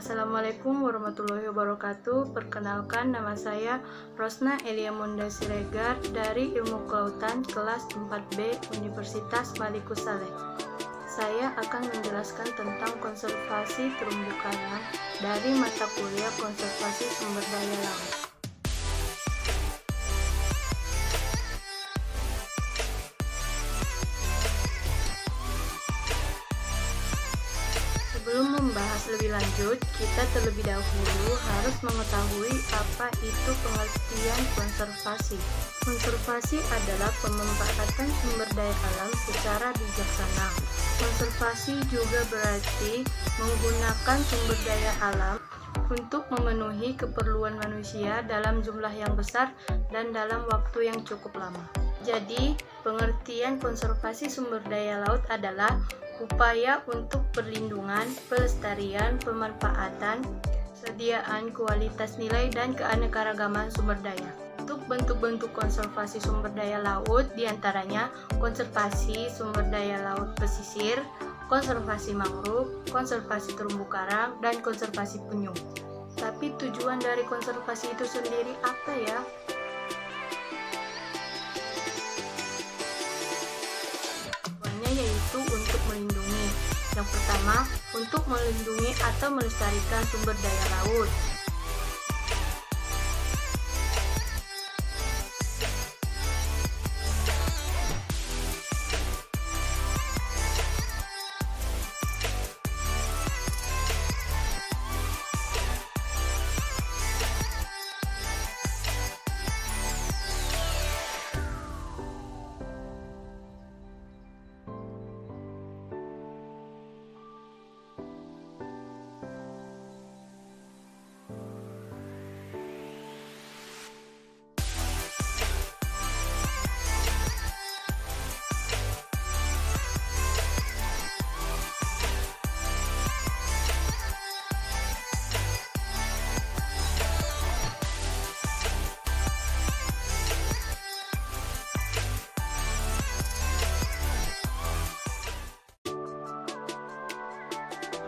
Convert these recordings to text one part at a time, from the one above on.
Assalamualaikum warahmatullahi wabarakatuh. Perkenalkan, nama saya Rosna Eliamonda Siregar dari Ilmu Kelautan kelas 4B Universitas Malikus Saleh. Saya akan menjelaskan tentang konservasi terumbu karang dari mata kuliah konservasi sumber daya laut. Sebelum membahas lebih lanjut, kita terlebih dahulu harus mengetahui apa itu pengertian konservasi. Konservasi adalah pemanfaatan sumber daya alam secara bijaksana. Konservasi juga berarti menggunakan sumber daya alam untuk memenuhi keperluan manusia dalam jumlah yang besar dan dalam waktu yang cukup lama. Jadi, pengertian konservasi sumber daya laut adalah upaya untuk perlindungan, pelestarian, pemanfaatan, sediaan kualitas nilai, dan keanekaragaman sumber daya. Untuk bentuk-bentuk konservasi sumber daya laut diantaranya konservasi sumber daya laut pesisir, konservasi mangrove, konservasi terumbu karang, dan konservasi penyu. Tapi tujuan dari konservasi itu sendiri apa ya? Yaitu untuk melindungi. Yang pertama, untuk melindungi atau melestarikan sumber daya laut.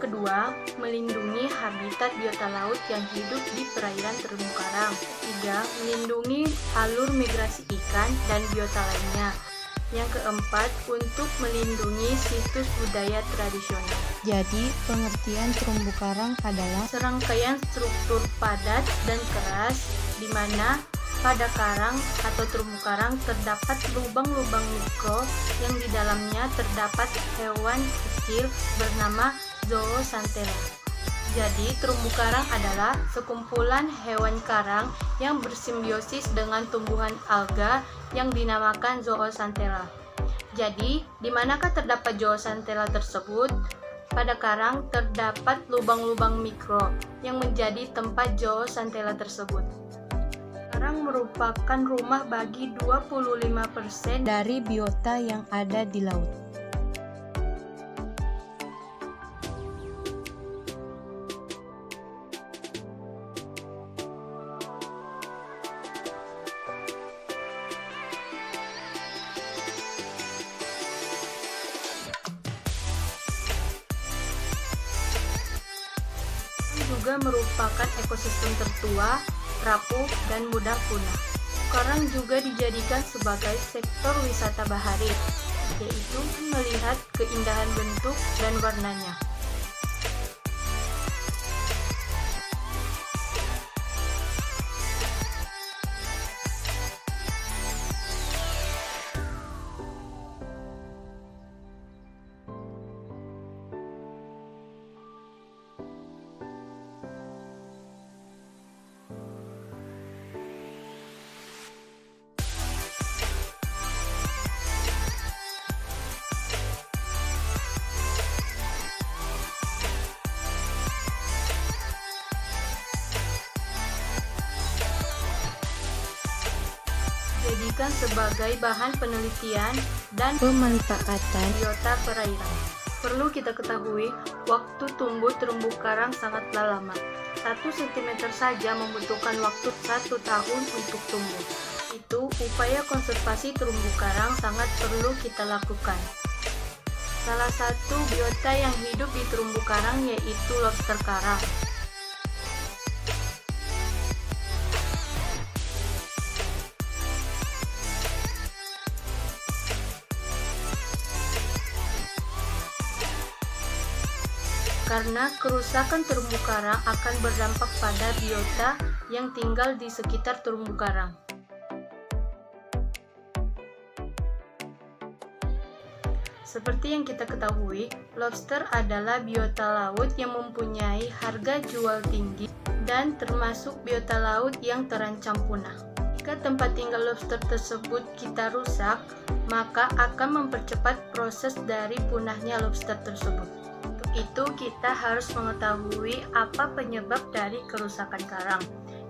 Kedua, melindungi habitat biota laut yang hidup di perairan terumbu karang. Ketiga, melindungi alur migrasi ikan dan biota lainnya. Yang keempat, untuk melindungi situs budaya tradisional. Jadi, pengertian terumbu karang adalah serangkaian struktur padat dan keras di mana pada karang atau terumbu karang terdapat lubang-lubang mikro yang di dalamnya terdapat hewan kecil bernama zooxanthellae. Jadi, terumbu karang adalah sekumpulan hewan karang yang bersimbiosis dengan tumbuhan alga yang dinamakan zooxanthellae. Jadi, di manakah terdapat zooxanthellae tersebut? Pada karang terdapat lubang-lubang mikro yang menjadi tempat zooxanthellae tersebut. Karang merupakan rumah bagi 25% dari biota yang ada di laut. Juga merupakan ekosistem tertua, rapuh, dan mudah punah. Karang juga dijadikan sebagai sektor wisata bahari, yaitu melihat keindahan bentuk dan warnanya. Dijadikan sebagai bahan penelitian dan pemanfaatan biota perairan. Perlu kita ketahui, waktu tumbuh terumbu karang sangatlah lama. 1 cm saja membutuhkan waktu 1 tahun untuk tumbuh. Itu upaya konservasi terumbu karang sangat perlu kita lakukan. Salah satu biota yang hidup di terumbu karang yaitu lobster karang. karena kerusakan terumbu karang akan berdampak pada biota yang tinggal di sekitar terumbu karang. Seperti yang kita ketahui, lobster adalah biota laut yang mempunyai harga jual tinggi dan termasuk biota laut yang terancam punah. Jika tempat tinggal lobster tersebut kita rusak, maka akan mempercepat proses dari punahnya lobster tersebut. Untuk itu, kita harus mengetahui apa penyebab dari kerusakan karang.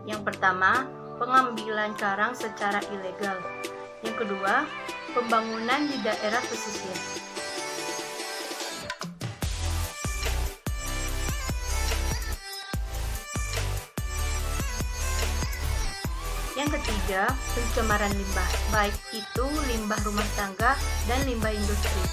Yang pertama, pengambilan karang secara ilegal. Yang kedua, pembangunan di daerah pesisir. Yang ketiga, pencemaran limbah, baik itu limbah rumah tangga dan limbah industri.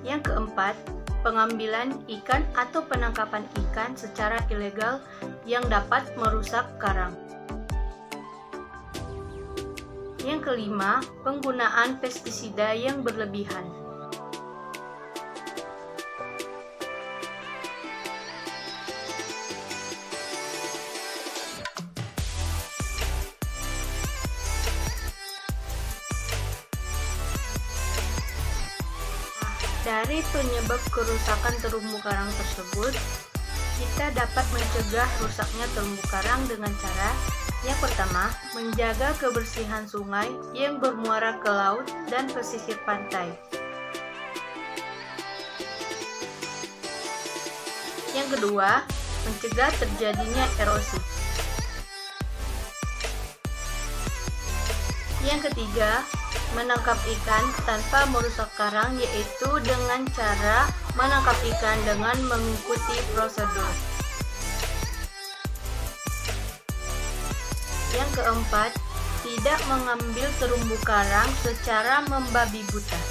Yang keempat, pengambilan ikan atau penangkapan ikan secara ilegal yang dapat merusak karang. Yang kelima, penggunaan pestisida yang berlebihan. Dari penyebab kerusakan terumbu karang tersebut, kita dapat mencegah rusaknya terumbu karang dengan cara yang pertama, menjaga kebersihan sungai yang bermuara ke laut dan pesisir pantai. Yang kedua, mencegah terjadinya erosi. Yang ketiga, menangkap ikan tanpa merusak karang, yaitu dengan cara menangkap ikan dengan mengikuti prosedur. Yang keempat, tidak mengambil terumbu karang secara membabi buta.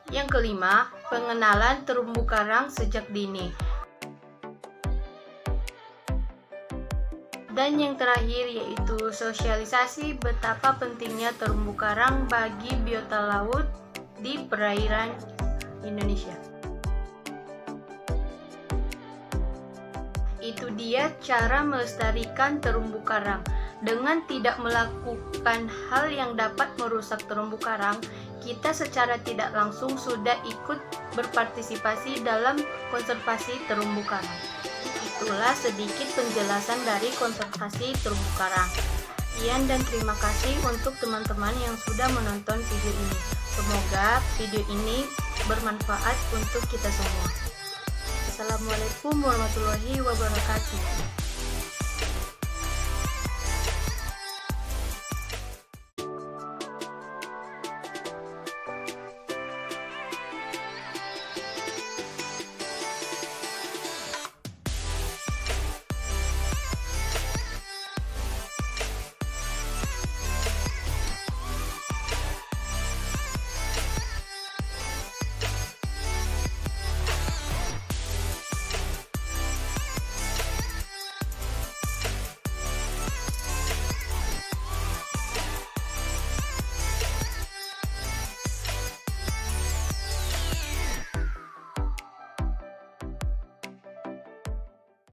Yang kelima, pengenalan terumbu karang sejak dini. Dan yang terakhir yaitu sosialisasi betapa pentingnya terumbu karang bagi biota laut di perairan Indonesia. Itu dia cara melestarikan terumbu karang. Dengan tidak melakukan hal yang dapat merusak terumbu karang, kita secara tidak langsung sudah ikut berpartisipasi dalam konservasi terumbu karang. Itulah sedikit penjelasan dari konservasi terumbu karang. Sekian dan terima kasih untuk teman-teman yang sudah menonton video ini. Semoga video ini bermanfaat untuk kita semua. Assalamualaikum warahmatullahi wabarakatuh.